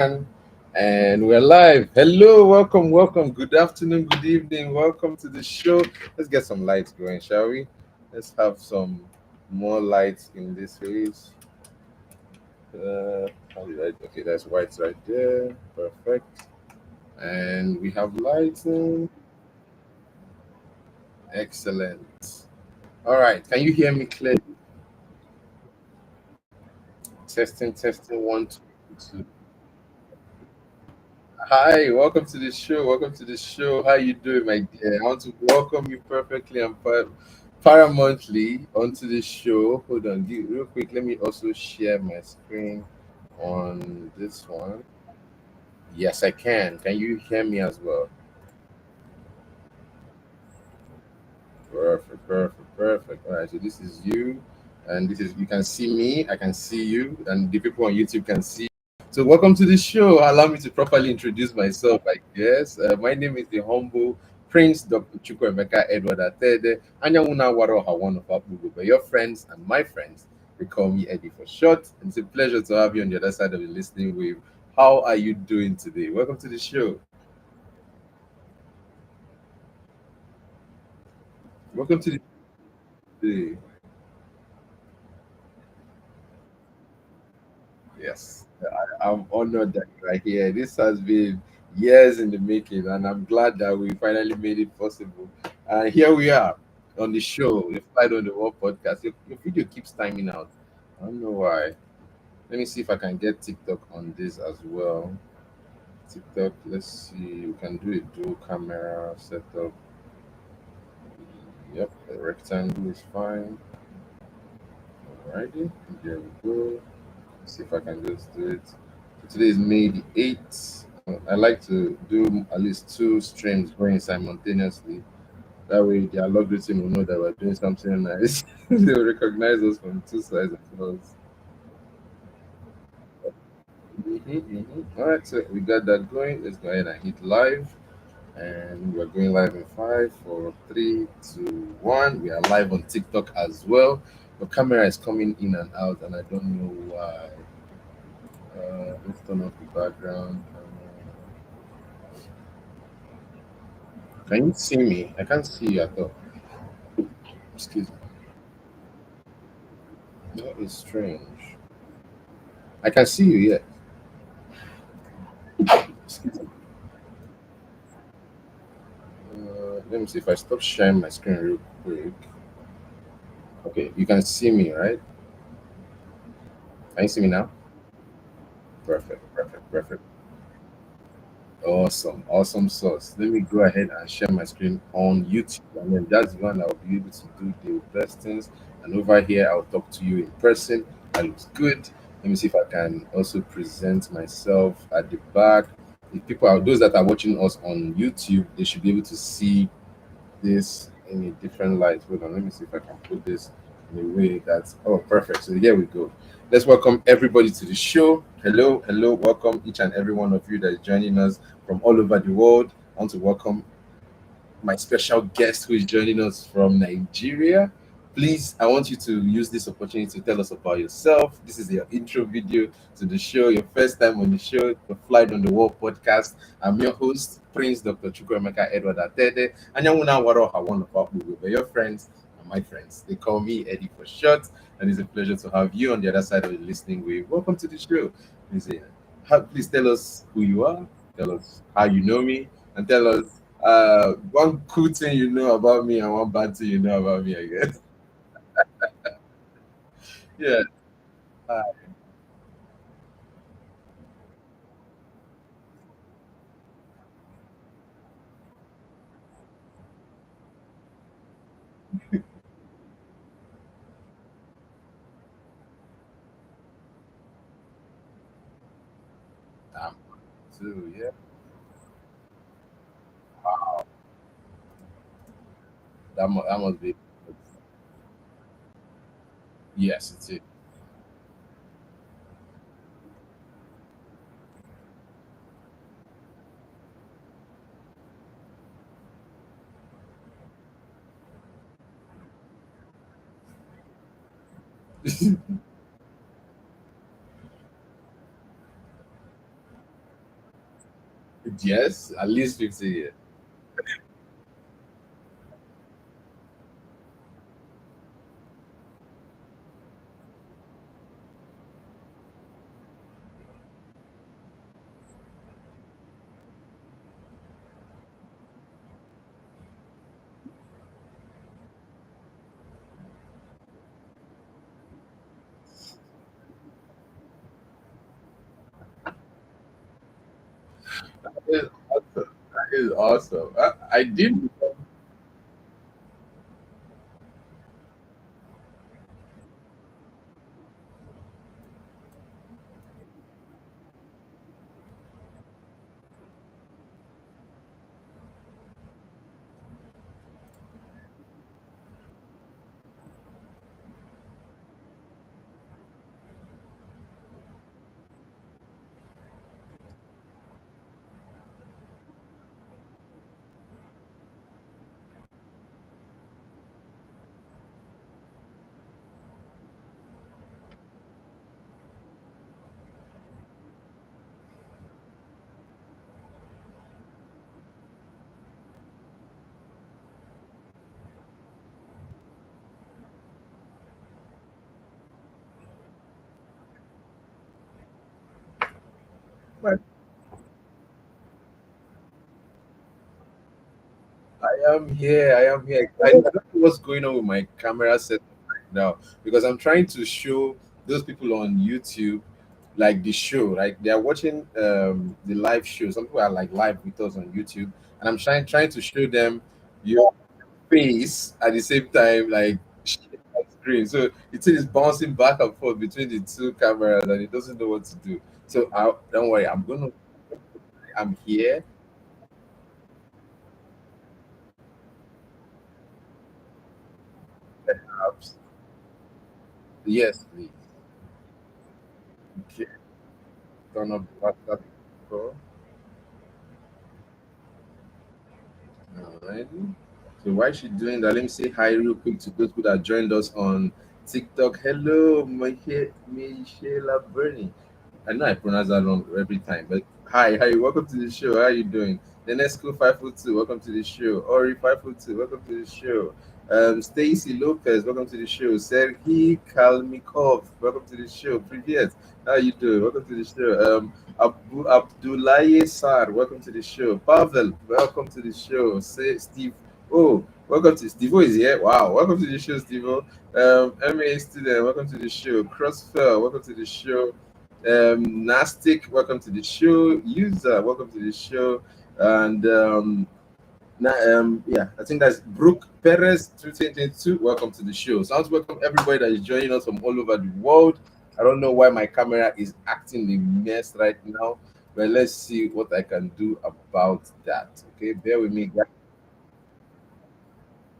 And we're live. Hello, welcome. Good afternoon, good evening. Welcome to the show. Let's get some lights going, shall we? Let's have some more lights in this place. How did I? Okay, that's white right there. Perfect. And we have lighting. Excellent. All right. Can you hear me clearly? Testing. One, two, two. Hi, welcome to the show. Welcome to the show. How you doing, my dear? I want to welcome you perfectly and paramountly onto the show. Hold on, real quick. Let me also share my screen on this one. Yes, I can. Can you hear me as well? Perfect. All right, so this is you, and this is you can see me. I can see you, and the people on YouTube can see. So, welcome to the show. Allow me to properly introduce myself, I guess. My name is the humble Prince Dr. Chukwemeka Edward Attah-Edeh. Anyamuna Waro one of Abubu. But your friends and my friends, they call me Eddy for short. And it's a pleasure to have you on the other side of the listening wave. How are you doing today? Welcome to the show. Welcome to the Yes, I'm honored that you are here. This has been years in the making, and I'm glad that we finally made it possible. And here we are on the show, the Fight on the Wall podcast. Your video keeps timing out. I don't know why. Let me see if I can get TikTok on this as well. TikTok, let's see. We can do a dual camera setup. Yep, a rectangle is fine. Alrighty, there we go. See if I can just do it. Today is May the 8th. I like to do at least two streams going simultaneously. That way, the algorithm will know that we're doing something nice. They'll recognize us from two sides at once. All right, so we got that going. Let's go ahead and hit live. And we're going live in five, four, three, two, one. We are live on TikTok as well. The camera is coming in and out, and I don't know why. Let's turn off the background. Can you see me? I can't see you at all. Excuse me. That is strange. I can see you, yeah. Excuse me. Let me see if I stop sharing my screen real quick. Okay, you can see me, right? Can you see me now? Perfect. Awesome sauce. Let me go ahead and share my screen on YouTube, and then that's when I'll be able to do the best things. And over here, I'll talk to you in person. That looks good. Let me see if I can also present myself at the back. If people are those that are watching us on YouTube, they should be able to see this in a different light. Hold on, let me see if I can put this in a way that's perfect. So here we go. Let's welcome everybody to the show. Hello, welcome each and every one of you that is joining us from all over the world. I want to welcome my special guest who is joining us from Nigeria. Please, I want you to use this opportunity to tell us about yourself. This is your intro video to the show, your first time on the show, the Flight on the Wall podcast. I'm your host, Prince Dr. Chukwemeka Edward Attah-Edeh. And one of our your friends and my friends. They call me Eddy for short, and it's a pleasure to have you on the other side of the listening wave. Welcome to the show. Please, please tell us who you are, tell us how you know me, and tell us one cool thing you know about me and one bad thing you know about me, I guess. Yeah. Uh, um, too, yeah. That must be. Yes, it's it. Yes, at least 50 years. That is awesome. That is awesome. I did. I am here. I am here. I don't know what's going on with my camera set right now because I'm trying to show those people on YouTube like the show, right? They are watching the live show. Some people are like live with us on YouTube, and I'm trying to show them your face at the same time, like sharing my screen. So it is bouncing back and forth between the two cameras, and it doesn't know what to do. So don't worry. I'm here. Perhaps. Yes, please. Okay. Turn up the WhatsApp call. Alrighty. So while she's doing that, let me say hi real quick to those people that joined us on TikTok. Hello, Michelle Bernie. I know I pronounce that wrong every time, but hi, welcome to the show. How are you doing? The next school 5 foot 2, welcome to the show. Ori 5 foot 2, welcome to the show. Stacy Lopez, welcome to the show. Sergey Kalmikov, welcome to the show. Привет, how you doing? Welcome to the show. Abdullahi Sar, welcome to the show. Pavel, welcome to the show. Say Steve. Oh, welcome to Steve. Is here. Wow, welcome to the show, Steve. MA student, welcome to the show. Crossfell, welcome to the show. Nastic, welcome to the show. User, welcome to the show. And yeah, I think that's Brooke Perez 2022. Welcome to the show. So I want to welcome everybody that is joining us from all over the world. I don't know why my camera is acting a mess right now, but let's see what I can do about that. Okay, bear with me, guys.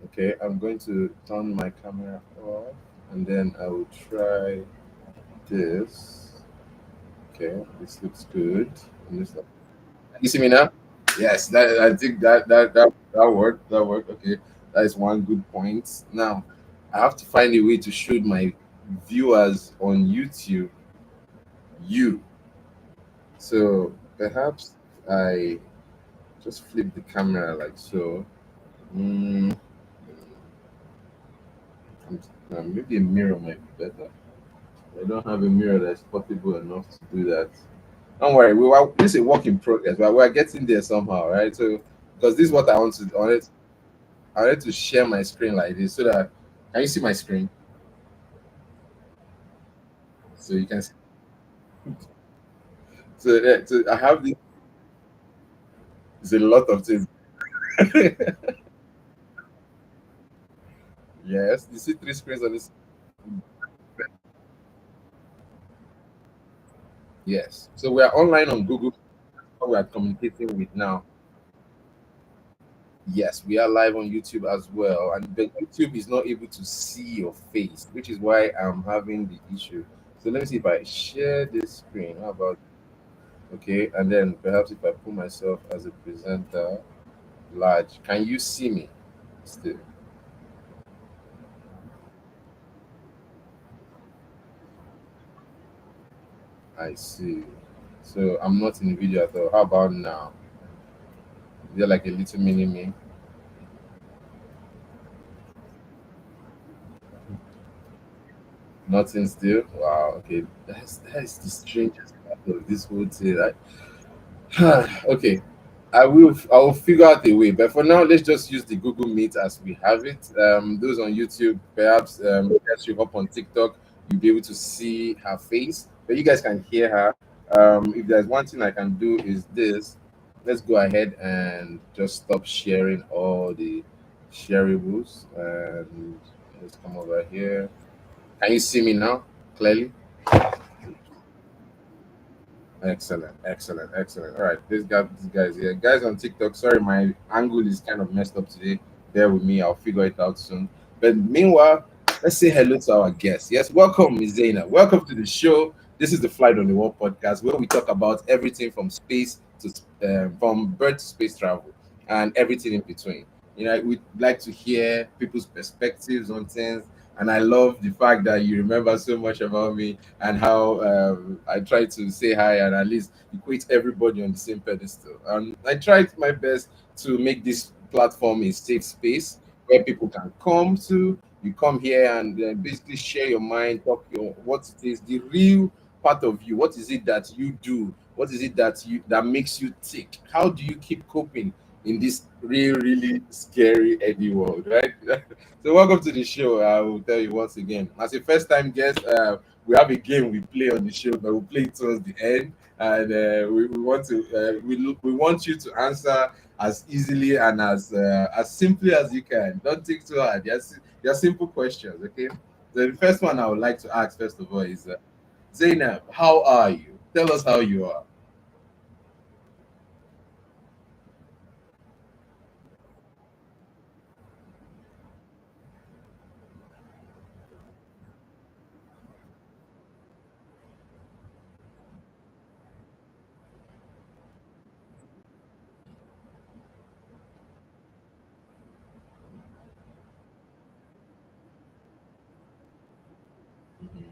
Okay, I'm going to turn my camera off and then I will try this. Okay, this looks good. You see me now? Yes, that I think that worked. That worked. Okay, that is one good point. Now, I have to find a way to show my viewers on YouTube you. So perhaps I just flip the camera like so. Mm, maybe a mirror might be better. I don't have a mirror that's portable enough to do that. Don't worry, this is a work in progress, but we're getting there somehow, right? So because this is what I want to. I wanted to share my screen like this so that can you see my screen? So you can see. So I have this. It's a lot of things. Yes, you see three screens on this. Yes. So we are online on Google. We are communicating with now. Yes, we are live on YouTube as well, and the YouTube is not able to see your face, which is why I'm having the issue. So let me see if I share this screen. How about okay? And then perhaps if I put myself as a presenter large, can you see me still? I see. So I'm not in the video at all. How about now? They're like a little mini me. Nothing still. Wow. Okay. That's the strangest part of this whole thing. Okay. I will figure out a way. But for now, let's just use the Google Meet as we have it. Those on YouTube, perhaps as you hop on TikTok, you'll be able to see her face, but you guys can hear her. If there's one thing I can do is this. Let's go ahead and just stop sharing all the shareables and let's come over here. Can you see me now clearly? Excellent, excellent, excellent. All right, this guy's here. Guys on TikTok, sorry, my angle is kind of messed up today. Bear with me, I'll figure it out soon. But meanwhile, let's say hello to our guest. Yes, welcome, Ms. Zainab. Welcome to the show. This is the Flight on the Wall podcast where we talk about everything from space to from birth to space travel and everything in between. You know, we'd like to hear people's perspectives on things. And I love the fact that you remember so much about me and how I try to say hi and at least equate everybody on the same pedestal. I tried my best to make this platform a safe space where people can come to. You come here and basically share your mind, talk your what it is, the real part of you. What is it that you do? What is it that makes you tick? How do you keep coping in this really scary Eddie world, right? So welcome to the show. I will tell you once again, as a first time guest, we have a game we play on the show, but we'll play it towards the end. And we want you to answer as easily and as simply as you can. Don't think too hard. They're simple questions, okay? So the first one I would like to ask first of all is Zainab, how are you? Tell us how you are. Mhm.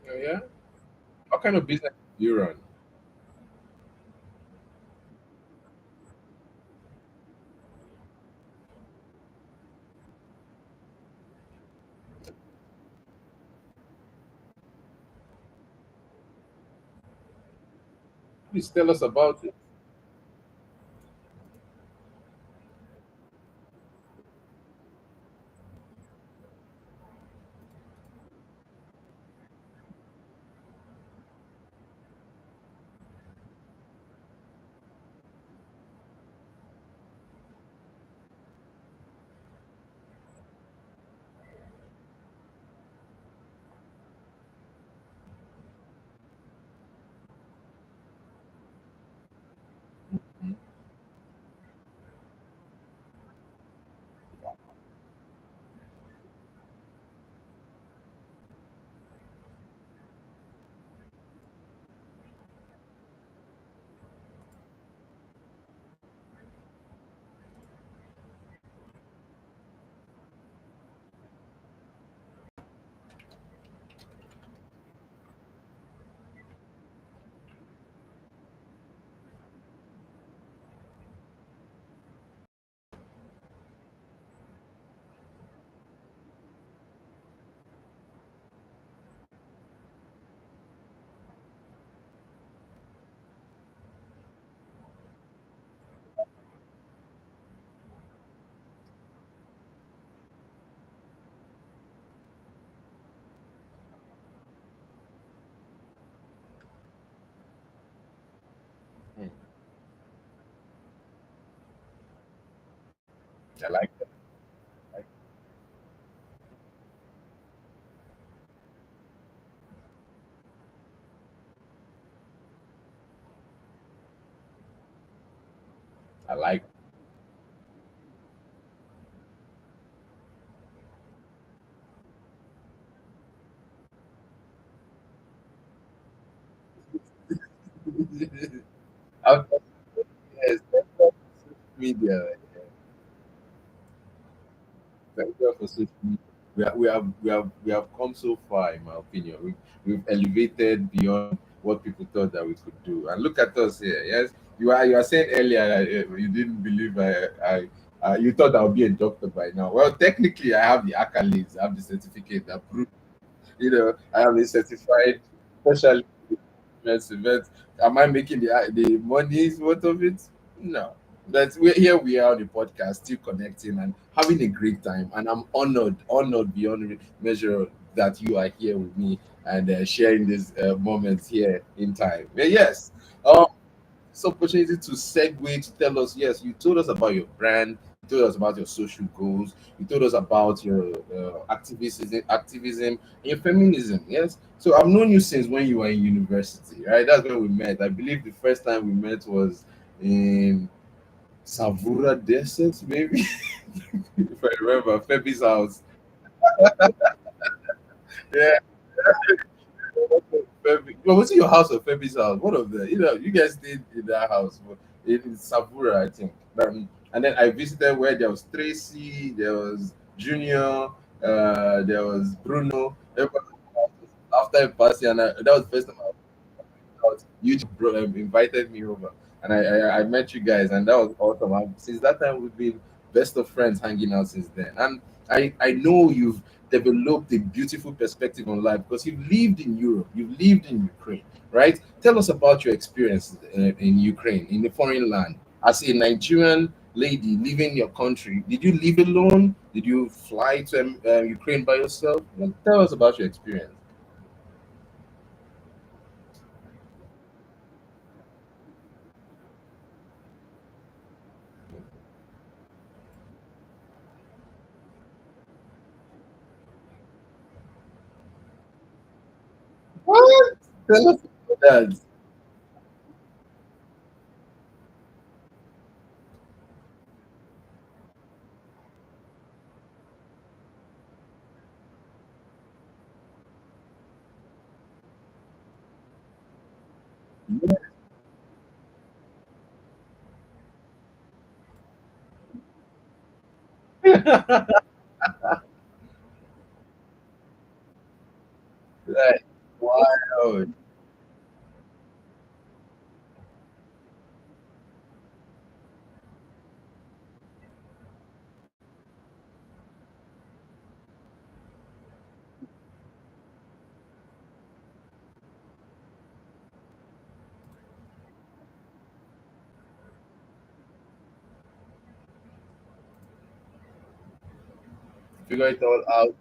Oh, yeah. What kind of business do you run? Please tell us about it. Mhm. Mm. I like that. I like. I've, yes, thank God for social media. Thank God for social media. We have come so far, in my opinion. We've elevated beyond what people thought that we could do. And look at us here. Yes, you are saying earlier you didn't believe you thought I would be a doctor by now. Well, technically, I have the accolades. I have the certificate that proves. I am a certified specialist event. Am I making the money's worth of it? No. But here we are on the podcast, still connecting and having a great time. And I'm honored beyond measure that you are here with me and sharing these moments here in time. Yes. Um, this opportunity to segue to tell us, yes, you told us about your brand, you told us about your social goals, you told us about your activism, and your feminism. Yes. So I've known you since when you were in university, right? That's when we met. I believe the first time we met was in Savura Desert, maybe, if I remember, Febi's house. Yeah. Well, was it your house or Femi's house? One of the, you guys stayed in that house in Savura, I think. And then I visited where there was Tracy, there was Junior, there was Bruno. Everybody after a party, and that was the first time out. You invited me over, and I met you guys, and that was awesome. Since that time, we've been best of friends, hanging out since then. And I know you've developed a beautiful perspective on life because you've lived in Europe, you've lived in Ukraine, right? Tell us about your experience in Ukraine, in the foreign land, as a Nigerian lady leaving your country. Did you live alone? Did you fly to Ukraine by yourself? Tell us about your experience. What? Tell us about that. Like, wild. Figure it all out.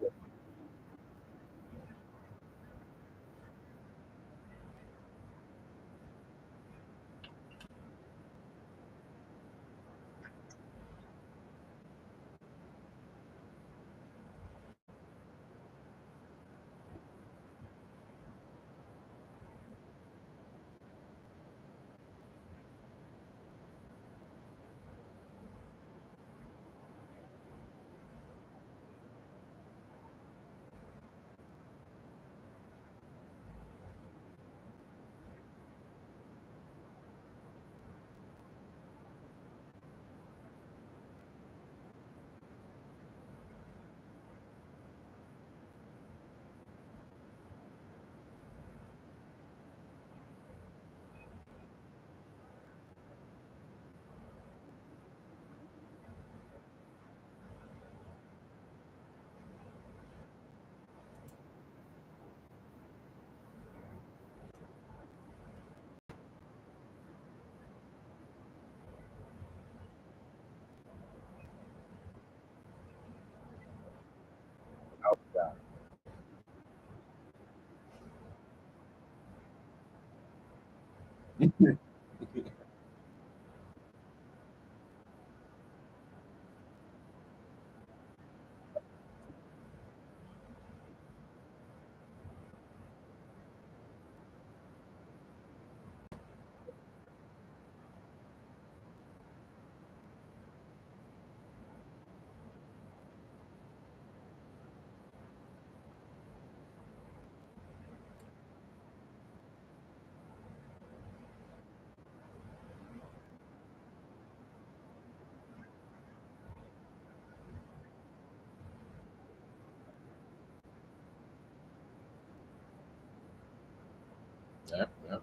Yeah, yeah.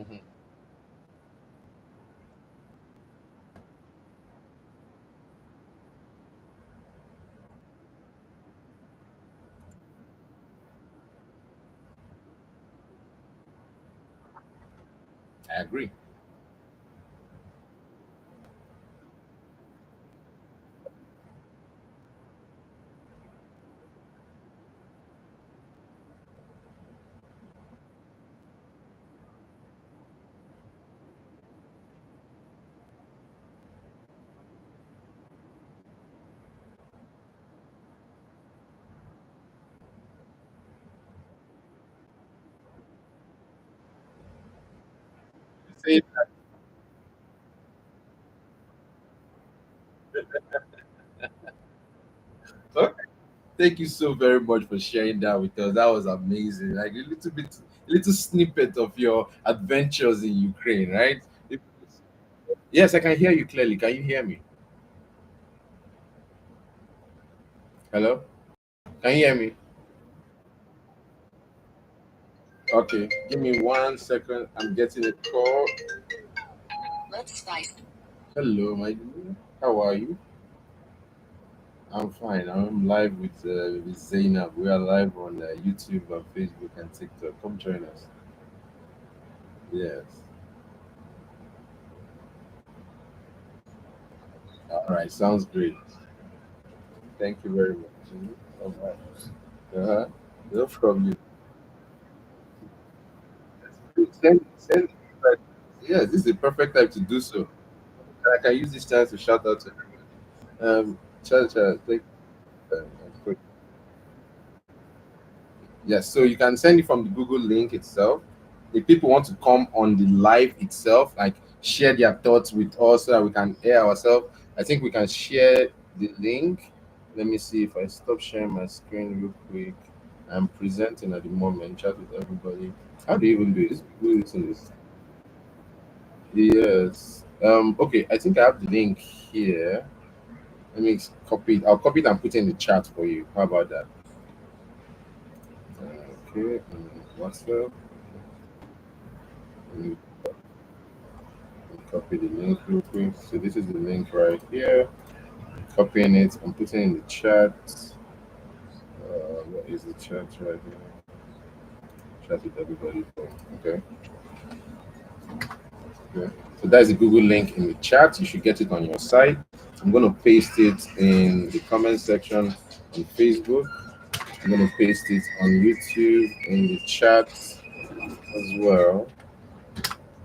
Hmm. I agree. Say that. Thank you so very much for sharing that with us. That was amazing. Like a little snippet of your adventures in Ukraine, right? If- Yes, I can hear you clearly. Can you hear me? Hello? Can you hear me? Okay, give me 1 second. I'm getting a call. Hello, my dear. How are you? I'm fine. I'm live with Zainab. We are live on YouTube and Facebook and TikTok. Come join us. Yes. All right. Sounds great. Thank you very much. Mhm. All right. Uh-huh. No problem. Send, yes, this is the perfect time to do so. And I can use this chance to shout out to everyone. Thank you. Yes, so you can send it from the Google link itself. If people want to come on the live itself, like share their thoughts with us so that we can hear ourselves, I think we can share the link. Let me see if I stop sharing my screen real quick. I'm presenting at the moment, chat with everybody. How do you even do this? Who is in this? Yes. Okay, I think I have the link here. Let me copy it. I'll copy it and put it in the chat for you. How about that? Okay, WhatsApp. Let me copy the link real quick. So this is the link right here. Copying it and putting it in the chat. What is the chat right here? Chat with everybody. Okay. Okay. So that's the Google link in the chat. You should get it on your site. I'm going to paste it in the comment section on Facebook. I'm going to paste it on YouTube in the chat as well.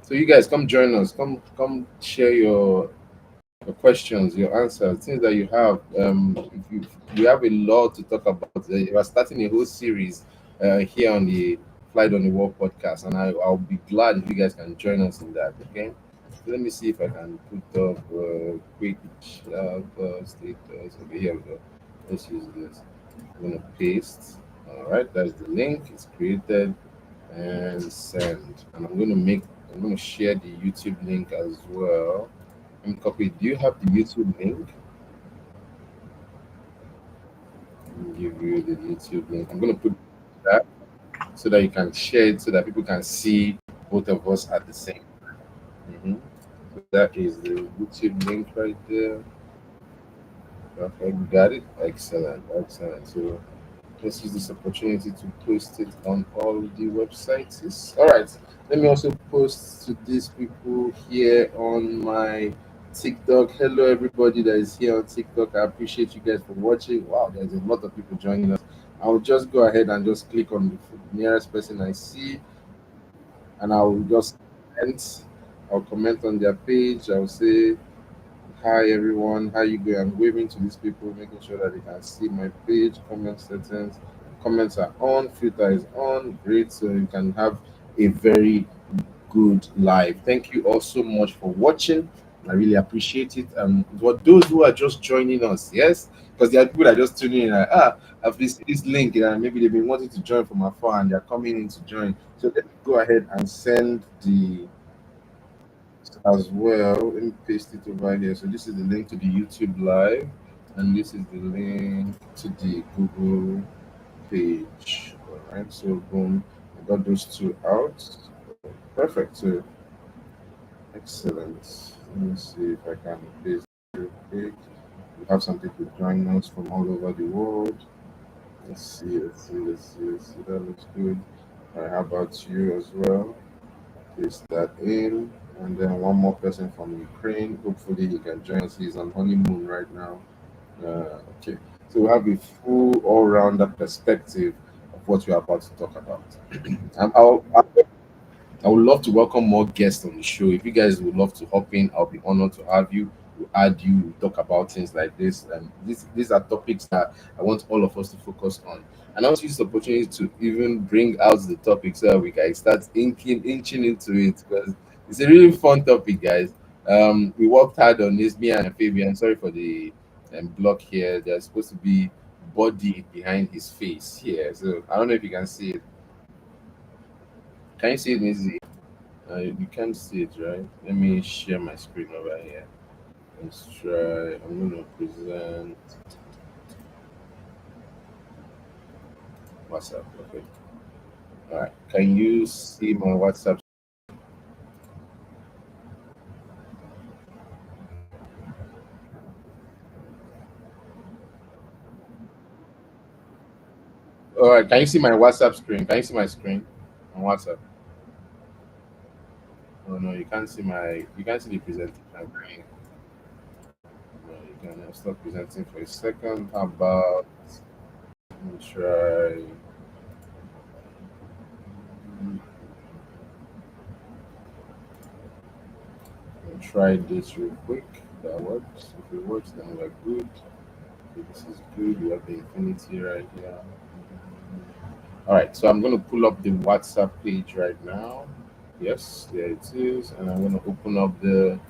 So you guys come join us. Come share your questions, your answers, things that you have. If you, we have a lot to talk about. We're starting a whole series here on the Flight on the Wall podcast, and I'll be glad if you guys can join us in that. Okay. So let me see if I can put up quick status. Okay, here we go. Let's use this. I'm gonna paste. All right, that's the link. It's created and send. And I'm gonna share the YouTube link as well. And copy. Do you have the YouTube link? Let me give you the YouTube link. I'm gonna put that. so that you can share it so that people can see both of us at the same. Hmm. So that is the YouTube link right there. Okay, you got it. Excellent, excellent. So let's use this opportunity to post it on all the websites. All right. Let me also post to these people here on my TikTok. Hello, everybody that is here on TikTok. I appreciate you guys for watching. Wow, there's a lot of people joining us. I'll just go ahead and just click on the nearest person I see, and I'll just comment. I'll comment on their page. I'll say, "Hi everyone, how you doing?" I'm waving to these people, making sure that they can see my page. Comment settings, comments are on, filter is on. Great, so you can have a very good live. Thank you all so much for watching. I really appreciate it. And for those who are just joining us, yes, because there are people that are just tuning in. Like, I've this link, and maybe they've been wanting to join from afar, and they're coming in to join. So let me go ahead and send the as well. Let me paste it over here. So this is the link to the YouTube live, and this is the link to the Google page. All right. So boom, I got those two out. Perfect. So excellent. Let me see if I can paste it real quick. We have some people joining us from all over the world. Let's see. Let's see. Let's see. Let's see. That looks good. All right. How about you as well? Paste that in. And then one more person from Ukraine. Hopefully he can join us. He's on honeymoon right now. Okay. So we have a full all-rounder perspective of what we're about to talk about. I would love to welcome more guests on the show. If you guys would love to hop in, I'll be honored to have you. To add you, talk about things like this. And these are topics that I want all of us to focus on. And I also use the opportunity to even bring out the topics so that we can start inching into it because it's a really fun topic, guys. We worked hard on this, me and Fabian. Sorry for the block here. There's supposed to be body behind his face here. So I don't know if you can see it. Can you see it, Nizzy? You can't see it, right? Let me share my screen over here. Let's try. I'm going to present WhatsApp. Okay. All right. Can you see my WhatsApp? All right. Can you see my WhatsApp screen? Can you see my screen on WhatsApp? Oh no, you can't see my. You can't see the presentation. No, you can stop presenting for a second. How about let me try? Let me try this real quick. That works. If it works, then we're good. Okay, this is good. We have the infinity right here. All right, so I'm going to pull up the WhatsApp page right now. Yes, there it is. And I'm going to open up the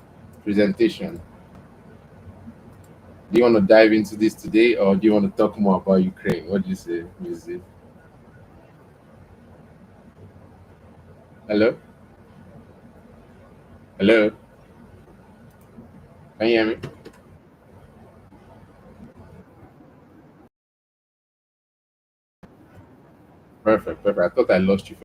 presentation. Do you want to dive into this today or do you want to talk more about Ukraine? What do you say, Lizzie? Hello? Hello? Can you hear me? Perfect, perfect. I thought I lost you.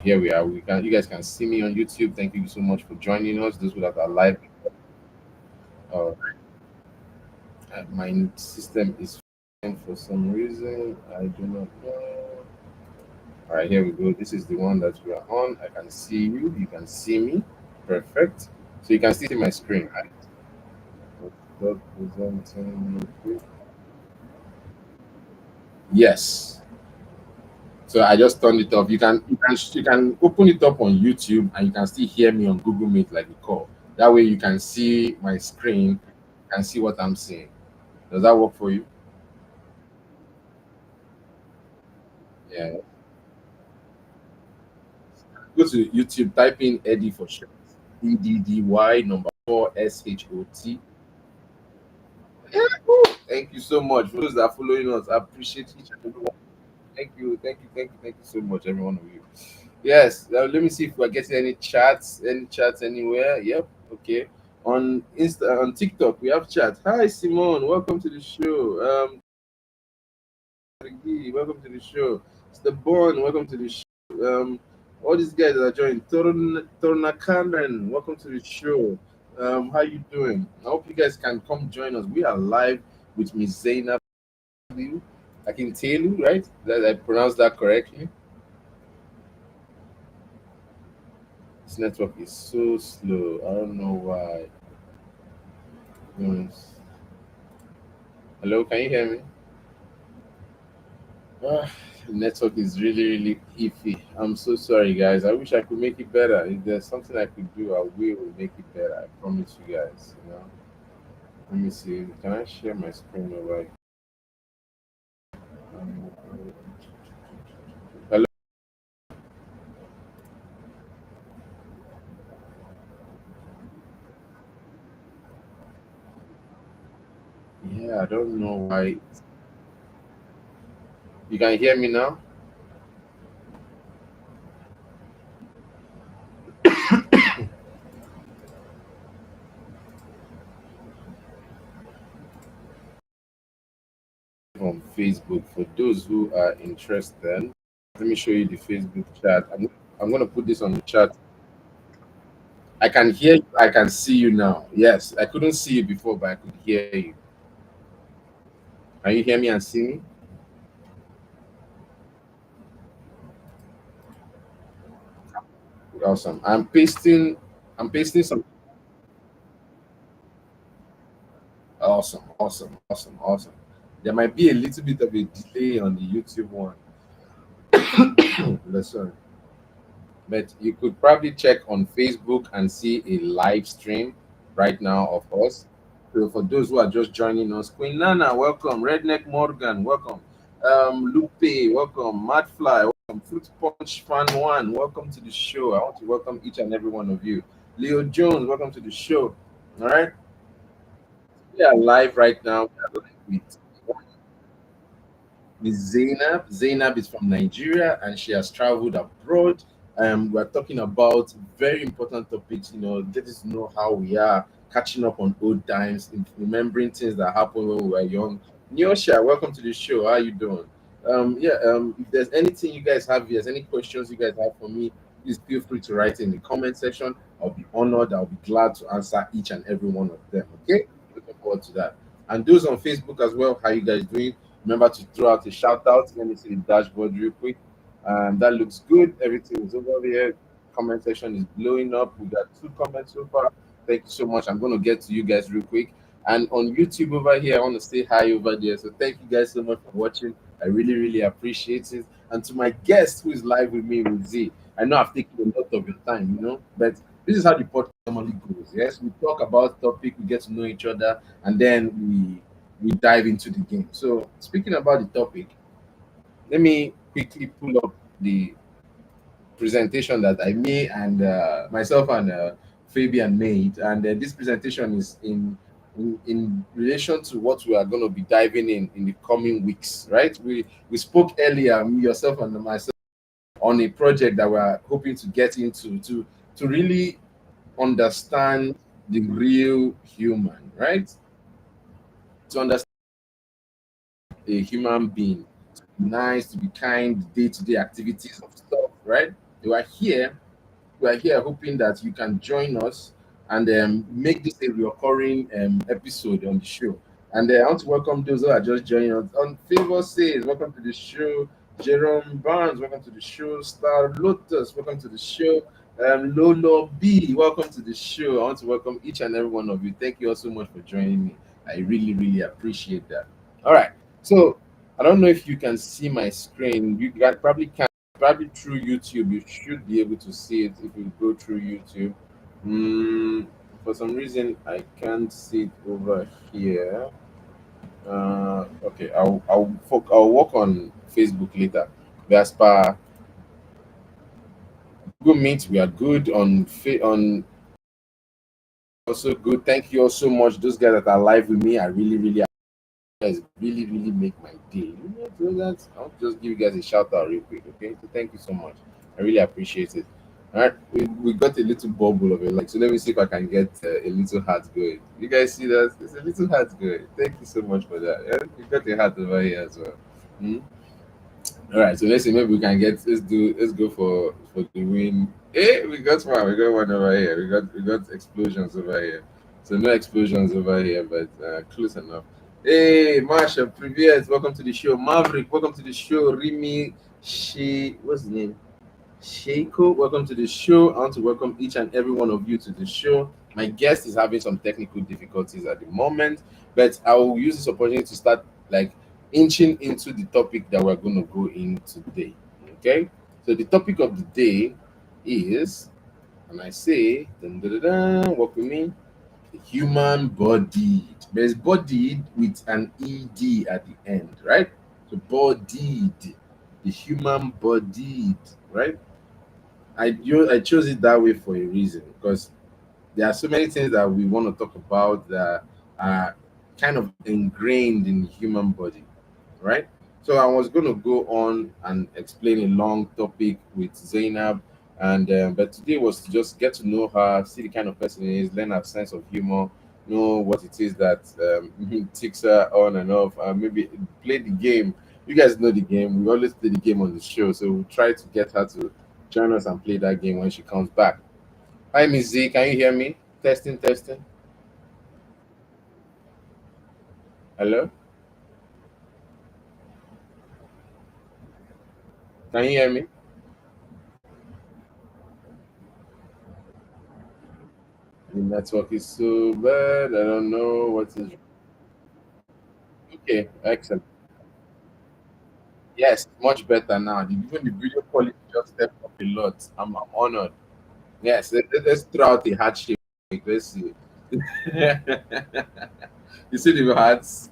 Here we are. You guys can see me on YouTube. Thank you so much for joining us. Those that are live. Uh, my system is fine for some reason. I do not know. All right, here we go. This is the one that we are on. I can see you. You can see me. Perfect. So you can still see my screen, right? Stop presenting real quick. Yes. So I just turned it off. You can open it up on YouTube and you can still hear me on Google Meet like we call. That way you can see my screen and see what I'm seeing. Does that work for you? Yeah. Go to YouTube, type in Eddy for short. EDDY number 4SHOT. Yeah, woo. Thank you so much for those that are following us. I appreciate each and every one. Thank you, thank you, thank you, thank you so much, every one of you. Yes, let me see if we're getting any chats anywhere. Yep, okay. On TikTok, we have chat. Hi, Simone, welcome to the show. Welcome to the show. It's the Born. Welcome to the show. All these guys that are joining. Torna Karen, welcome to the show. How you doing? I hope you guys can come join us. We are live with Miss Zainab. Akintelu, right? That I pronounced that correctly. This network is so slow. I don't know why. Hmm. Hello, can you hear me? Ah, network is really, really iffy. I'm so sorry, guys. I wish I could make it better. If there's something I could do, I will make it better. I promise you guys. Let me see. Can I share my screen over? Um, Hello. Yeah, I don't know why. You can hear me now. On Facebook. For those who are interested, let me show you the Facebook chat. I'm going to put this on the chat. I can hear you. I can see you now. Yes, I couldn't see you before, but I could hear you. Can you hear me and see me? Awesome. I'm pasting some. Awesome, awesome, awesome, awesome. There might be a little bit of a delay on the YouTube one. Listen, but you could probably check on Facebook and see a live stream right now of us. So for those who are just joining us, Queen Nana, welcome. Redneck Morgan, welcome. Lupe, welcome. Madfly, welcome. Fruit Punch Fan One, welcome to the show. I want to welcome each and every one of you. Leo Jones, welcome to the show. All right, we are live right now. We are live with Zainab. Zainab is from Nigeria and she has traveled abroad. We're talking about very important topics, let us know how we are catching up on old times, remembering things that happened when we were young. Nyosha, welcome to the show. How are you doing? If there's anything you guys have, if there's any questions you guys have for me, please feel free to write in the comment section. I'll be honored. I'll be glad to answer each and every one of them. Okay? Looking forward to that. And those on Facebook as well, how you guys doing? Remember to throw out a shout out. Let me see the dashboard real quick. That looks good. Everything is over there. Comment section is blowing up. We got 2 comments so far. Thank you so much. I'm going to get to you guys real quick. And on YouTube over here, I want to say hi over there. So thank you guys so much for watching. I really, really appreciate it. And to my guest who is live with me, with Z, I know I've taken a lot of your time, but this is how the podcast normally goes. Yes, we talk about topic, we get to know each other, and then we dive into the game. So speaking about the topic, let me quickly pull up the presentation that I made and myself and Fabian made, and this presentation is in relation to what we are going to be diving in the coming weeks. Right? We spoke earlier, me, yourself, and myself, on a project that we're hoping to get into to really understand the real human, right? To understand a human being, to be nice, to be kind, day-to-day activities of stuff, right? You are here we are here hoping that you can join us and make this a recurring episode on the show. And I want to welcome those who are just joining us. On Favor says, welcome to the show. Jerome Barnes, welcome to the show. Star Lotus, welcome to the show. Lolo B, welcome to the show. I want to welcome each and every one of you. Thank you all so much for joining me. I really, really appreciate that. All right. So I don't know if you can see my screen. You guys probably can. Probably through YouTube, you should be able to see it if you go through YouTube. For some reason, I can't see it over here. Okay, I'll work on Facebook later. But as per Google Meet, we are good on also good. Thank you all so much. Those guys that are live with me, I really, really guys really, really make my day. Do that. I'll just give you guys a shout out real quick, okay? So thank you so much. I really appreciate it. All right, we got a little bubble of it, like, so let me see if I can get a little heart going. You guys see that? It's a little heart going. Thank you so much for that. Yeah? We got a heart over here as well. Hmm? All right, so let's see. Maybe we can get. Let's go for the win. Hey, we got one. We got one over here. We got explosions over here. So no explosions over here, but close enough. Hey, Marsha, previous. Welcome to the show. Maverick, welcome to the show. Rimi, what's the name? Sheiko, welcome to the show. I want to welcome each and every one of you to the show. My guest is having some technical difficulties at the moment, but I will use this opportunity to start like inching into the topic that we're going to go in today. Okay, so the topic of the day is, and I say, dun, dun, dun, dun, walk with me, the human body. There's bodied with an ed at the end, right? So bodied, the human bodied, right? I chose it that way for a reason because there are so many things that we want to talk about that are kind of ingrained in the human body, right? So I was going to go on and explain a long topic with Zainab, and but today was to just get to know her, see the kind of person she is, learn her sense of humor, know what it is that ticks her on and off, and maybe play the game. You guys know the game. We always play the game on the show, so we'll try to get her to join us and play that game when she comes back. Hi, Miss Z. Can you hear me? Testing, testing. Hello? Can you hear me? The network is so bad. I don't know what is. Okay, excellent. Yes, much better now. Even the video quality just stepped up a lot. I'm honored. Yes, let's throw out the heart shape. Let's see. You see the hearts?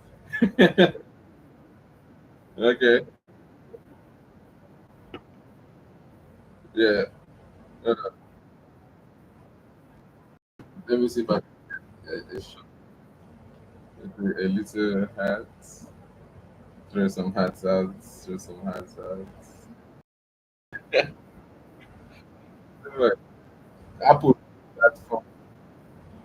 Okay. Yeah. Uh, Let me see if I can a little hat. Throw some hats out. Throw some hats out. Anyway, Apple platform.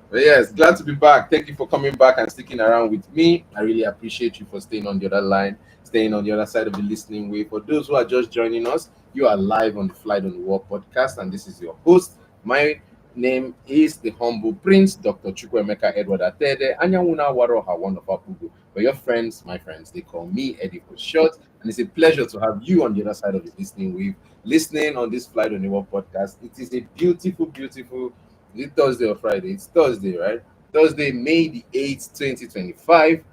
But yes, glad to be back. Thank you for coming back and sticking around with me. I really appreciate you for staying on the other line, staying on the other side of the listening way. For those who are just joining us, you are live on the Flight on the Wall podcast, and this is your host. My name is the humble prince, Dr. Chukwemeka Edward Atede, Anyawuna Waroha, one of our Pugu. But your friends, my friends, they call me Eddy4ShoT's, and it's a pleasure to have you on the other side of the listening wave, listening on this Flight on the Wall podcast. It is a beautiful, beautiful. Is it Thursday or Friday? It's Thursday, right? Thursday, May the 8th, 2025.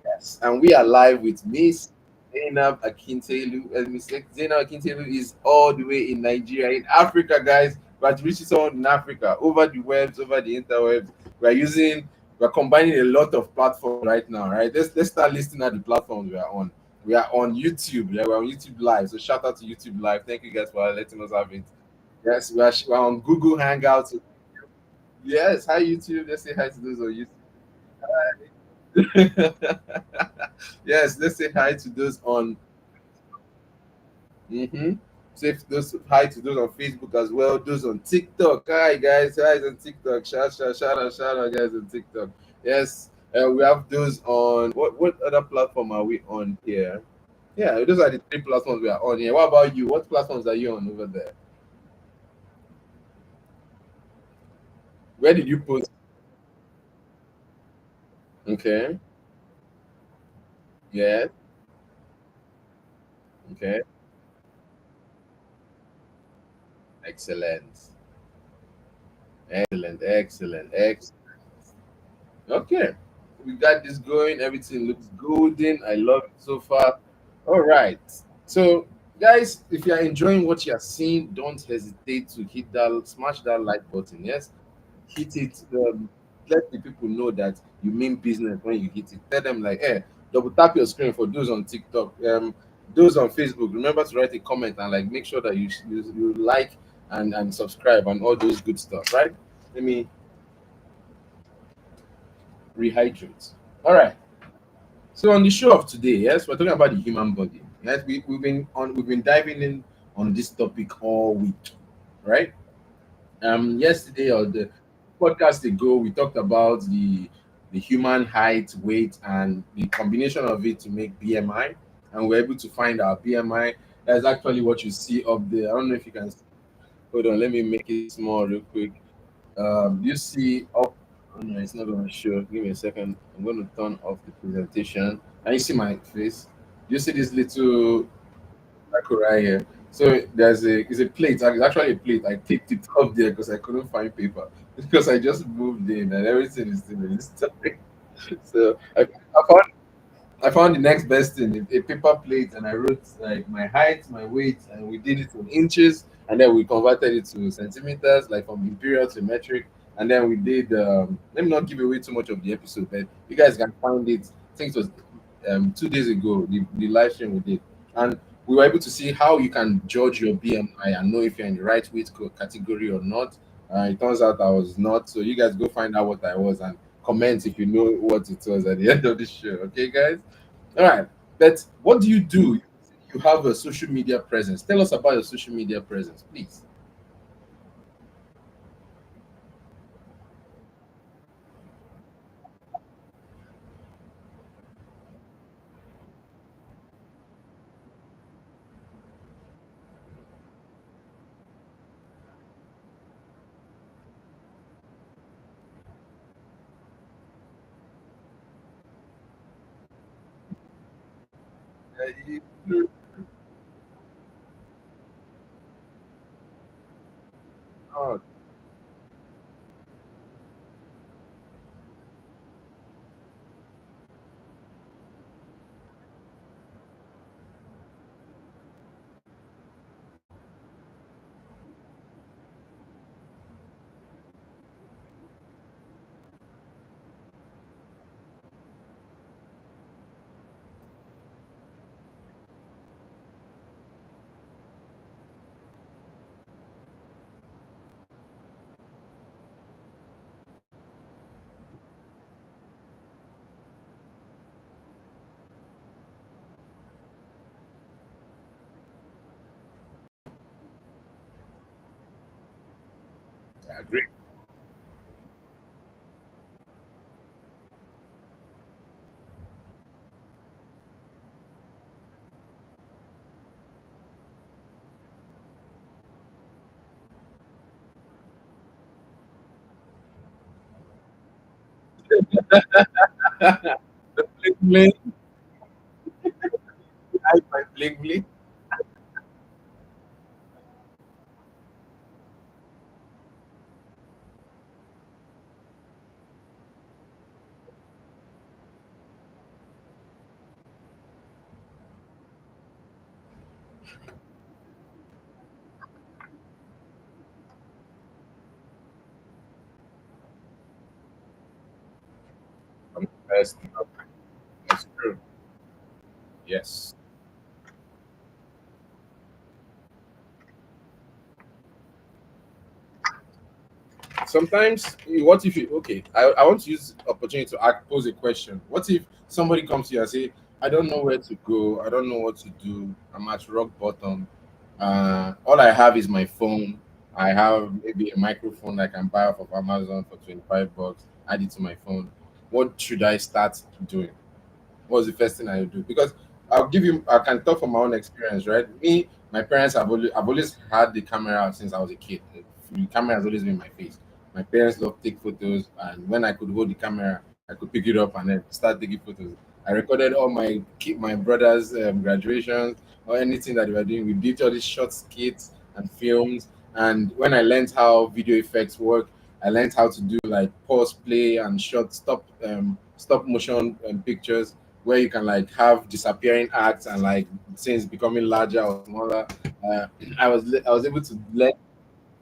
Yes. And we are live with Miss Zainab Akintelu. Miss Zainab Akintelu is all the way in Nigeria, in Africa, guys. But reaching someone in Africa over the webs, over the interwebs. We're combining a lot of platforms right now, right? Let's start listing at the platforms we are on. We are on YouTube. Yeah, we're on YouTube Live. So shout out to YouTube Live. Thank you guys for letting us have it. Yes, we're on Google Hangouts. Yes, hi YouTube. Let's say hi to those on YouTube. Yes, let's say hi to those on. Mm-hmm. Say those hi to those on Facebook as well. Those on TikTok. Hi guys, hi on TikTok. Shout out guys on TikTok. Yes, we have those on. What other platform are we on here? Yeah, those are the three platforms we are on here. What about you? What platforms are you on over there? Where did you post? Okay. Yeah. Okay. Excellent. Excellent. Excellent. Excellent. Okay, we got this going. Everything looks golden. I love it so far. All right. So, guys, if you are enjoying what you are seeing, don't hesitate to hit that, smash that like button. Yes, hit it. Let the people know that you mean business when you hit it. Tell them like, hey, double tap your screen for those on TikTok, those on Facebook. Remember to write a comment and like make sure that you like and subscribe and all those good stuff. Right? Let me rehydrate. All right. So on the show of today, yes, we're talking about the human body. Yes, we've been diving in on this topic all week, right? Yesterday or the podcast ago, we talked about the human height, weight, and the combination of it to make BMI. and we're able to find our BMI. That's actually what you see up there. I don't know if you can. Hold on, let me make it small real quick. You see up. Oh no, it's not going to show. Give me a second. I'm going to turn off the presentation. And you see my face. You see this little circle right here. So it's a plate. It's actually a plate. I picked it up there because I couldn't find paper because I just moved in and everything is still in this time. So I found the next best thing, a paper plate, and I wrote like my height, my weight, and we did it in inches, and then we converted it to centimeters, like from imperial to metric, and then we did. Let me not give away too much of the episode, but you guys can find it. I think it was 2 days ago, the live stream we did, and we were able to see how you can judge your BMI and know if you're in the right weight category or not. It turns out I was not, so you guys go find out what I was and comment if you know what it was at the end of the show. Okay, guys. All right. But what do you do? You have a social media presence. Tell us about your social media presence, please. You- oh, yeah, great. The bling bling. I my bling bling. I'm the best. That's true. Yes. Sometimes, what if you okay? I want to use the opportunity to pose a question. What if somebody comes to you and say, "I don't know where to go. I don't know what to do. I'm at rock bottom. All I have is my phone. I have maybe a microphone I can buy off of Amazon for 25 bucks. Add it to my phone. What should I start doing?" What's the first thing I would do? Because I can talk from my own experience, right? Me, my parents I've always had the camera out since I was a kid. The camera has always been my face. My parents love to take photos, and when I could hold the camera, I could pick it up and then start taking photos. I recorded all my brothers' graduations or anything that they were doing. We did all these short skits and films. And when I learned how video effects work, I learned how to do like pause, play, and short stop motion pictures where you can like have disappearing acts and like things becoming larger or smaller. Uh, I was able to learn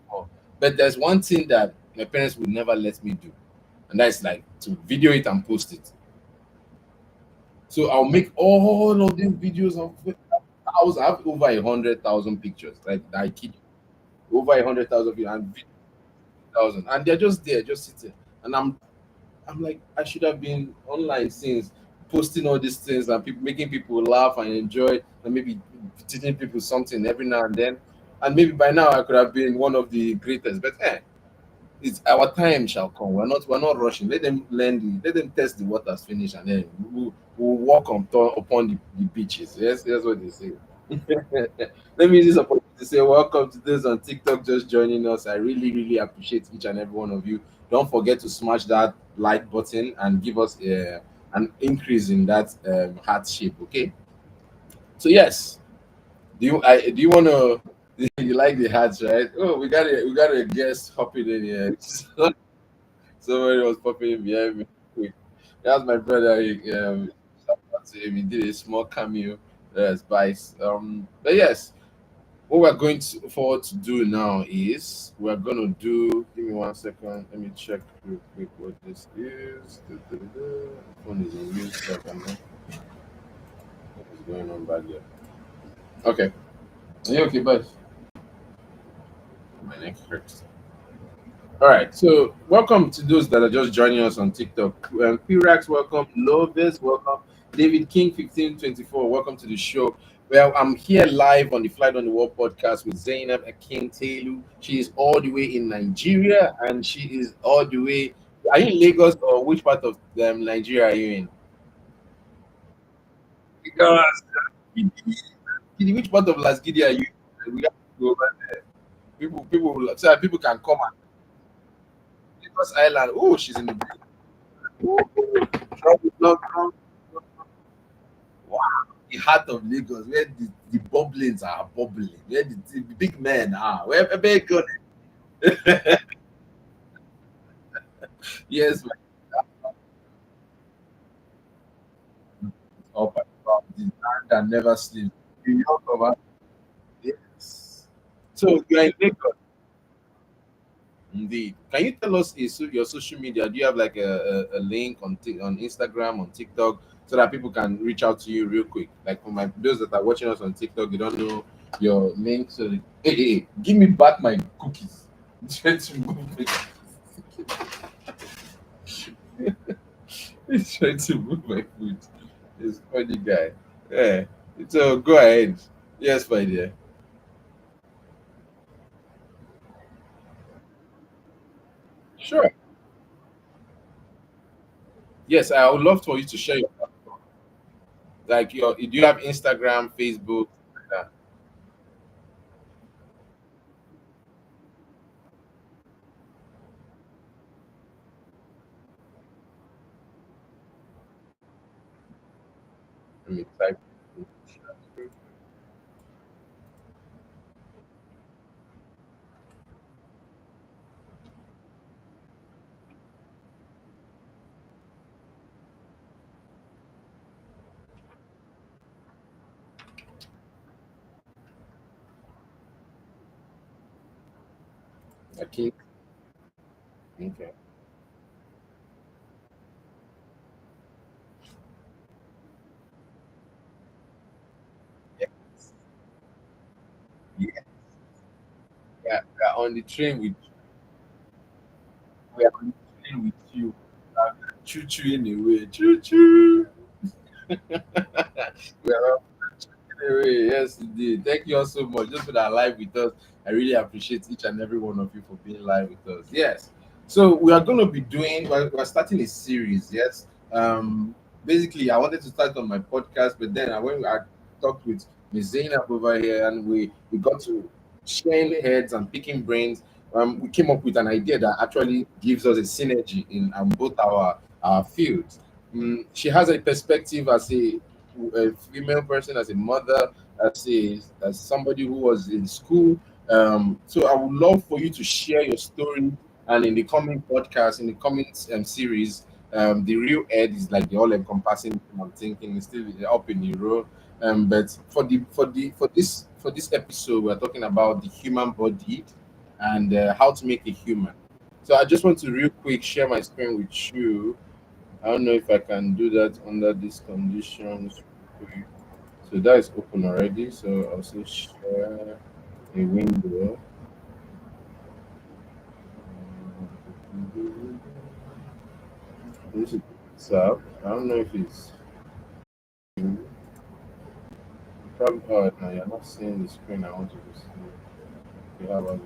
more. But there's one thing that my parents would never let me do, and that's like to video it and post it. So I'll make all of these videos of I have over 100,000 pictures. Like I kid you, over 100,000 videos and 50,000, and they're just there, just sitting. And I'm like, I should have been online since posting all these things and people making people laugh and enjoy and maybe teaching people something every now and then. And maybe by now I could have been one of the greatest. But it's our time shall come. We're not rushing. Let them learn let them test the waters finish, and then we'll walk upon the beaches. Yes, that's what they say. Let me use this opportunity to say welcome to those on TikTok just joining us. I really, really appreciate each and every one of you. Don't forget to smash that like button and give us an increase in that heart shape. Okay. So yes, do you want to? You like the hearts, right? Oh, we got a guest hopping in here. Somebody was popping in behind me. Quick. That's my brother. Shout out to him. He did a small cameo. That's Vice. But yes, what we're going to forward to do now is we're gonna do. Give me 1 second. Let me check real quick what this is. Phone is in use, so I can know what is going on back there. Okay. Are you okay, bud? My neck hurts. All right, so welcome to those that are just joining us on TikTok. Pirax, welcome. Lovis, welcome. David King, 1524, welcome to the show. Well, I'm here live on the Flight on the Wall podcast with Zainab Akintelu. She is all the way in Nigeria, and she is all the way. Are you in Lagos or which part of Nigeria are you in? Because which part of Las Gidi are you in? We have to go over there. So that people can come and Lagos Island. Oh, she's in the Wow, the heart of Lagos, where the bubblings are bubbling, where the big men are, where bacon. Yes, man. Up and down, the land that never sleeps. The young of us. Yes. So you're in Lagos, indeed. Can you tell us your social media? Do you have like a link on Instagram, on TikTok, so that people can reach out to you real quick? Like for my those that are watching us on TikTok, they don't know your link. So hey, give me back my cookies. Trying to move it. He's trying to move my food. This funny guy. Yeah. So go ahead. Yes, my dear. Sure. Yes, I would love for you to share your like your do you have Instagram, Facebook? Like Let me type. Okay. Okay. Yeah. Yeah. Yeah. We are on the train with we are on the train with you. Choo choo in the way. Choo choo. We are Anyway, yes, indeed. Thank you all so much. Just for that live with us. I really appreciate each and every one of you for being live with us. Yes. So we are going to be doing. We're starting a series. Yes. Basically, I wanted to start on my podcast, but then I talked with Ms. Zainab over here, and we got to sharing heads and picking brains. We came up with an idea that actually gives us a synergy in both our fields. She has a perspective as a female person, as a mother, as somebody who was in school. So I would love for you to share your story, and in the coming podcast, in the coming series, the real Ed is like the all-encompassing thing I'm thinking. It's still up in the row. But for this episode, we're talking about the human body and how to make a human. So I just want to real quick share my screen with you. I don't know if I can do that under these conditions. So that is open already. So I'll say share a window. This is WhatsApp. I don't know if it's probably. Oh no, you're not seeing the screen. I want you to see. Okay, how about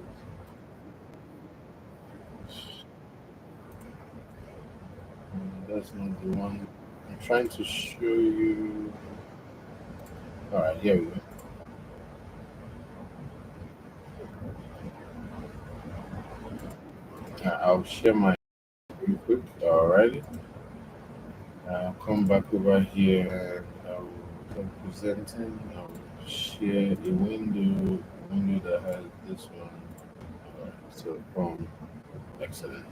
this? that's not the one. I'm trying to show you. All right, here we go. I'll share my real quick. All right. I'll come back over here and I'm presenting. I'll share a window that has this one. All right, so boom, excellent.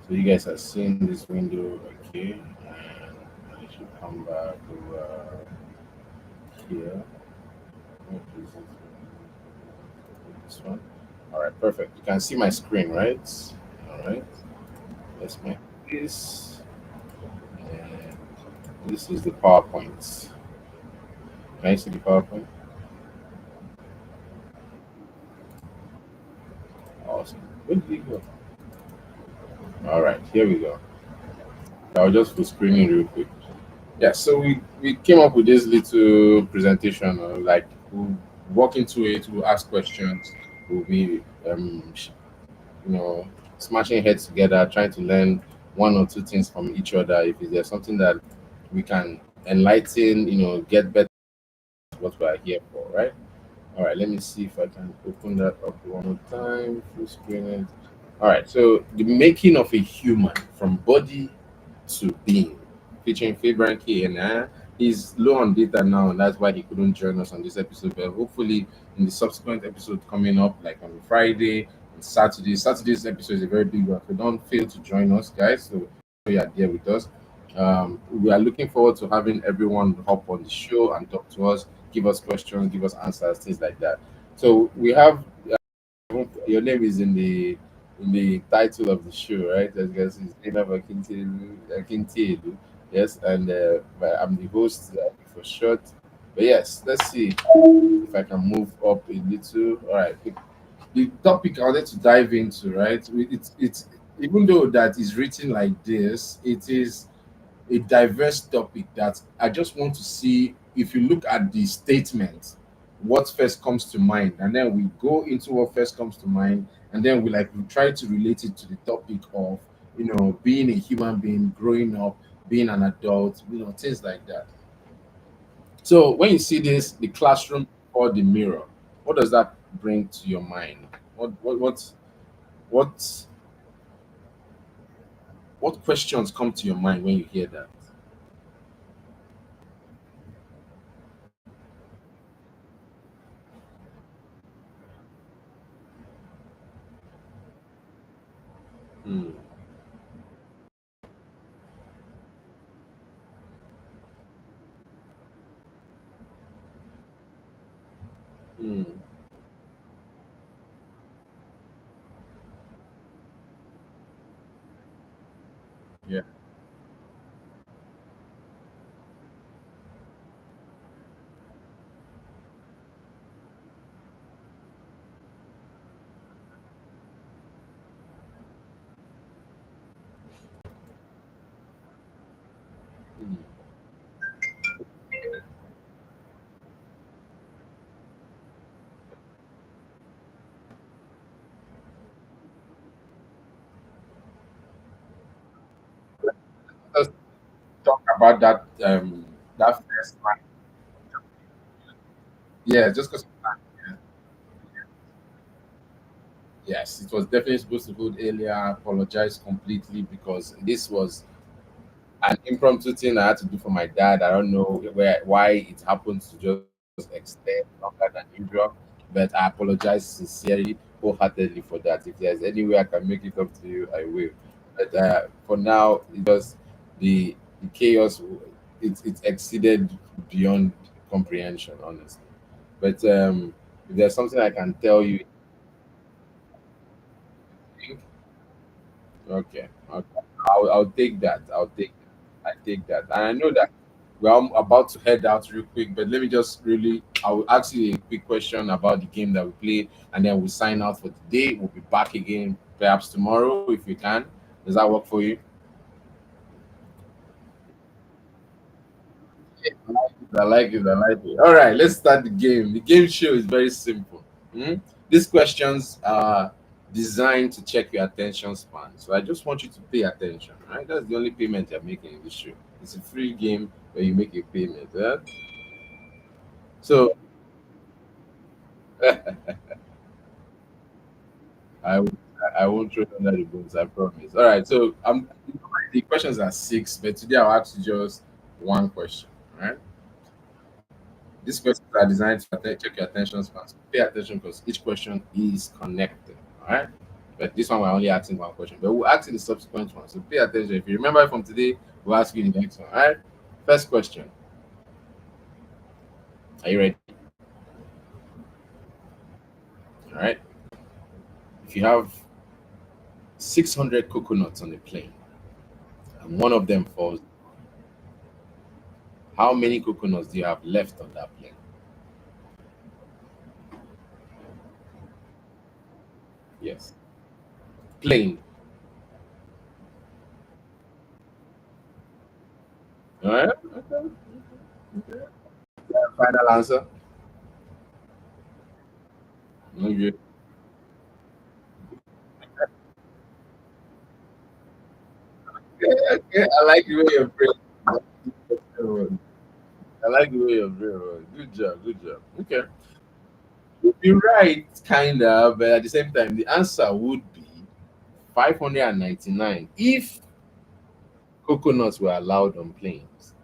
So you guys have seen this window, okay? And I should come back over here. I'll present this one. All right, perfect. You can see my screen, right? All right. Let's make this. And this is the PowerPoint. Can I see the PowerPoint? Awesome. Where did it go? All right, here we go. I'll just full screening real quick. Yeah, so we came up with this little presentation. Like we'll walk into it, we'll ask questions, we'll be you know smashing heads together, trying to learn one or two things from each other. If there's something that we can enlighten, get better at what we are here for, right? All right, let me see if I can open that up one more time. Full screen it. All right, so the making of a human from body to being, featuring Fabian K. And he's low on data now, and that's why he couldn't join us on this episode. But hopefully, in the subsequent episode coming up, like on Friday and Saturday, Saturday's episode is a very big one. So don't fail to join us, guys. So you are there with us. We are looking forward to having everyone hop on the show and talk to us, give us questions, give us answers, things like that. So we have your name is in the title of the show, right? As you guys see, Zainab Akintelu. Yes, and I'm the host for short. But yes, let's see if I can move up a little. All right, the topic I wanted to dive into, right? It's even though that is written like this, it is a diverse topic that I just want to see if you look at the statement, what first comes to mind, and then we go into what first comes to mind, and then we try to relate it to the topic of being a human being, growing up, being an adult, things like that. So when you see this, the classroom or the mirror, what does that bring to your mind? What what questions come to your mind when you hear that? Hmm. Hmm. Yeah. Hmm. Talk about that first line. Yeah, just because yes, it was definitely supposed to hold earlier. I apologize completely because this was an impromptu thing I had to do for my dad. I don't know why it happens to just extend longer than usual, but I apologize sincerely, wholeheartedly for that. If there's any way I can make it up to you, I will. But for now, it just the chaos it exceeded beyond comprehension, honestly. But if there's something I can tell you, okay, okay. I'll take that. I take that. And I know that we're about to head out real quick, but let me just really, I will ask you a quick question about the game that we played, and then we'll sign out for today. We'll be back again perhaps tomorrow if we can. Does that work for you? I like it. I like it. All right, let's start the game. The game show is very simple. Hmm? These questions are designed to check your attention span. So I just want you to pay attention, right? That's the only payment you're making in this show. It's a free game where you make a payment. Yeah? So I won't- I won't throw it under the bus, I promise. All right. So the questions are six, but today I'll ask you just one question. All right. These questions are designed to check your attention span. So pay attention because each question is connected. All right. But this one we're only asking one question, but we'll ask you the subsequent one. So pay attention. If you remember from today, we'll ask you the next one. All right. First question. Are you ready? All right. If you have 600 coconuts on a plane and one of them falls, how many coconuts do you have left on that plane? Yes. Plane. All right. Okay. Okay. Final answer. Okay. Okay. Okay. I like the way your brain. I like the way your brain works. Good job. Good job. Okay. You're right, kinda, but at the same time, the answer would be 599 if coconuts were allowed on planes.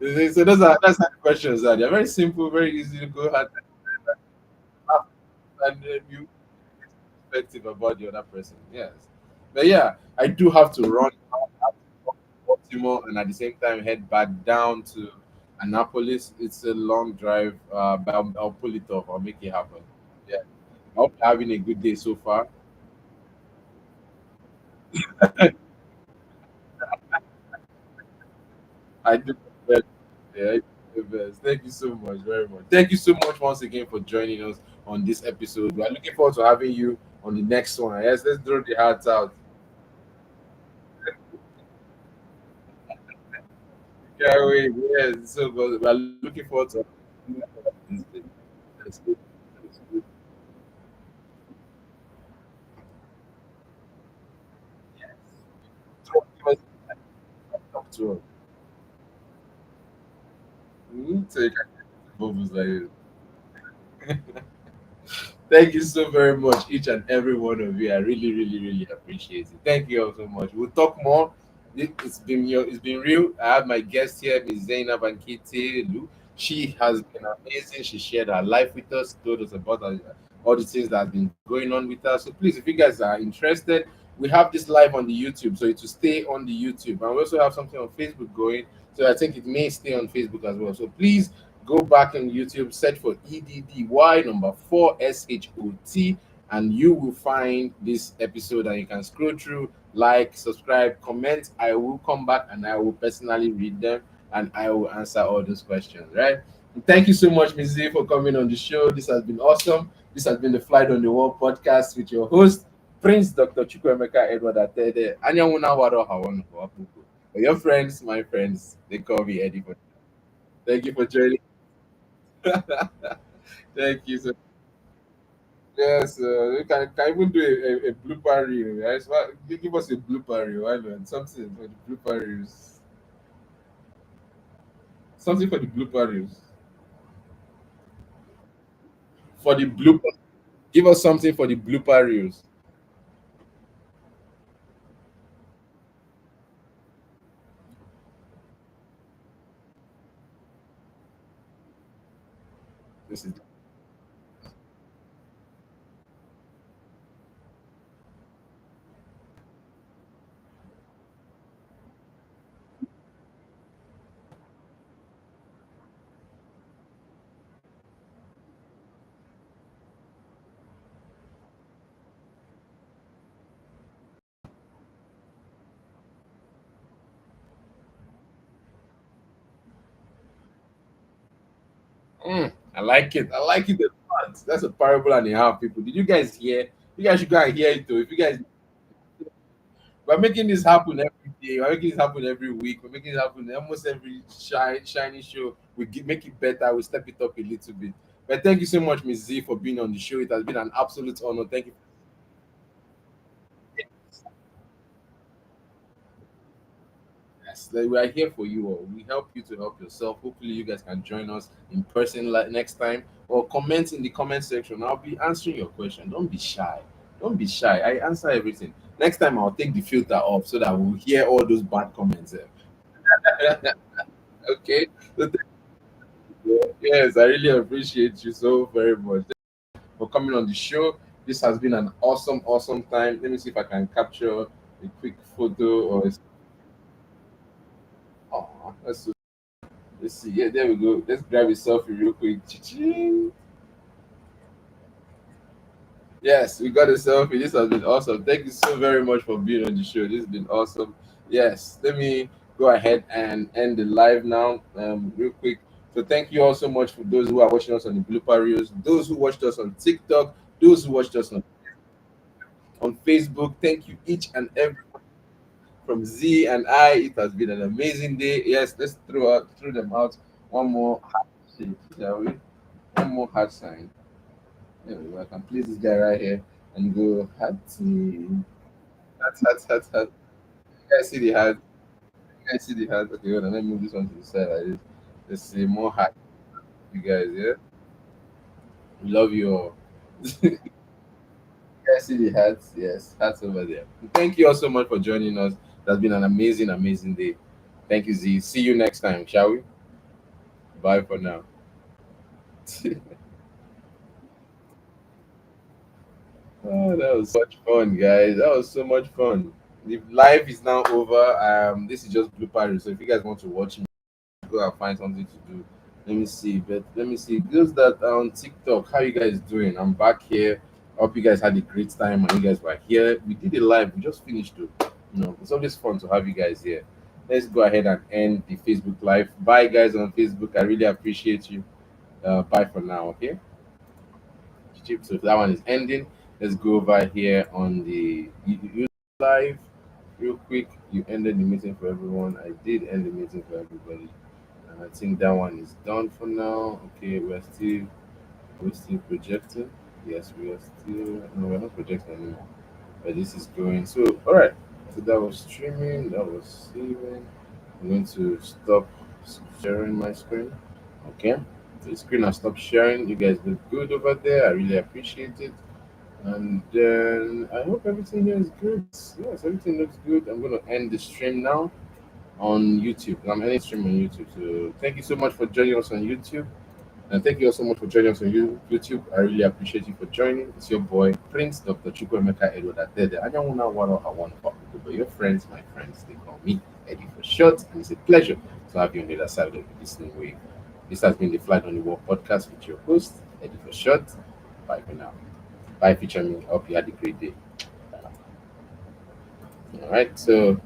So that's how the questions are. They're very simple, very easy to go at, and you perspective about the other person. Yes, but yeah, I do have to run out to Baltimore and at the same time head back down to Annapolis. It's a long drive, but I'll pull it off. I'll make it happen. Yeah, I hope you're having a good day so far. I do my best. Yeah, I do my best. Thank you so much, very much. Thank you so much once again for joining us on this episode. We are looking forward to having you on the next one. Yes, let's throw the hearts out. Can't wait. Yes, so good. We are looking forward to. That's good. That's good. So, give us talk to us. So you can get bubbles like this. Thank you so very much, each and every one of you. I really, really, really appreciate it. Thank you all so much. We'll talk more. It's been real. I have my guest here, Miss Zainab and Akintelu. She has been amazing. She shared her life with us, told us about all the things that have been going on with her. So please, if you guys are interested, we have this live on the YouTube, so it will stay on the YouTube, and we also have something on Facebook going. So I think it may stay on Facebook as well. So please go back on YouTube, search for EDDY number 4SHOT, and you will find this episode and you can scroll through, like, subscribe, comment. I will come back and I will personally read them and I will answer all those questions, right? And thank you so much, Ms. Z, for coming on the show. This has been awesome. This has been the Flight on the Wall podcast with your host, Prince Dr. Chukwemeka Edward Attah-Edeh. Anyawuna waro hawanu for Apuku. For your friends, my friends, they call me Eddy. Thank you for joining. Thank you. So, yes, can even do a blooper reel. Right? So, give us a blooper reel. I know something for the blooper reels. Something for the blooper reels. For the blooper, give us something for the blooper reels. This is I like it. I like it a lot. That's a parable and a half, people. Did you guys hear? You guys should go and hear it too. If you guys, we're making this happen. day. We're making it happen every week. We're making it happen almost every shiny show. Make it better. We step it up a little bit. But thank you so much, Miss Z, for being on the show. It has been an absolute honor. Thank you. Yes, like, we are here for you all. We help you to help yourself. Hopefully, you guys can join us in person like next time or comment in the comment section. I'll be answering your question. Don't be shy. Don't be shy. I answer everything. Next time, I'll take the filter off so that we'll hear all those bad comments. Okay. So yes, I really appreciate you so very much for coming on the show. This has been an awesome, awesome time. Let me see if I can capture a quick photo or. Oh, let's see. Yeah, there we go. Let's grab a selfie real quick. Cha-ching. Yes, we got a selfie. This has been awesome. Thank you so very much for being on the show. This has been awesome. Yes, let me go ahead and end the live now, real quick. So thank you all so much for those who are watching us on the blooper reels, those who watched us on TikTok, those who watched us on Facebook. Thank you each and every from Z and I. It has been an amazing day. Yes, let's throw them out. One more heart shape, shall we? One more heart sign. There we go. I can place this guy right here and go hearty. Heart. You guys see the heart? You guys see the heart? Okay, hold on. Let me move this one to the side like this. Let's see more heart. You guys, yeah? We love you all. You guys see the hearts? Yes, hearts over there. Thank you all so much for joining us. That's been an amazing, amazing day. Thank you, Z. See you next time, shall we? Bye for now. Oh, that was such fun, guys. That was so much fun. The live is now over. This is just blue party. So if you guys want to watch me, go and find something to do. Let me see. But let me see. Those that are on TikTok, how you guys doing? I'm back here. I hope you guys had a great time and you guys were here. We did it live. We just finished it. It's always fun to have you guys here. Let's go ahead and end the Facebook live. Bye, guys, on Facebook. I really appreciate you. Bye for now. Okay. So that one is ending. Let's go over here on the live real quick. You ended the meeting for everyone. I did end the meeting for everybody, and I think that one is done for now. Okay, we're still projecting. Yes, we are still. No, we're not projecting anymore. But this is going. So all right. So that was streaming. That was saving. I'm going to stop sharing my screen. Okay. The screen has stopped sharing. You guys look good over there. I really appreciate it. And then I hope everything here is good. Yes, everything looks good. I'm going to end the stream now on YouTube. I'm ending the stream on YouTube. So thank you so much for joining us on YouTube. And thank you all so much for joining us on YouTube. I really appreciate you for joining. It's your boy, Prince Dr. Chukwemeka Edward Atede. I don't know what I want to but your friends, my friends, they call me Eddy4ShoT's. And it's a pleasure to have you on the other side of the listening wave. This has been the Flight on the Wall podcast with your host, Eddy4ShoT. Bye for now. Bye, feature me. I hope you had a great day. All right. So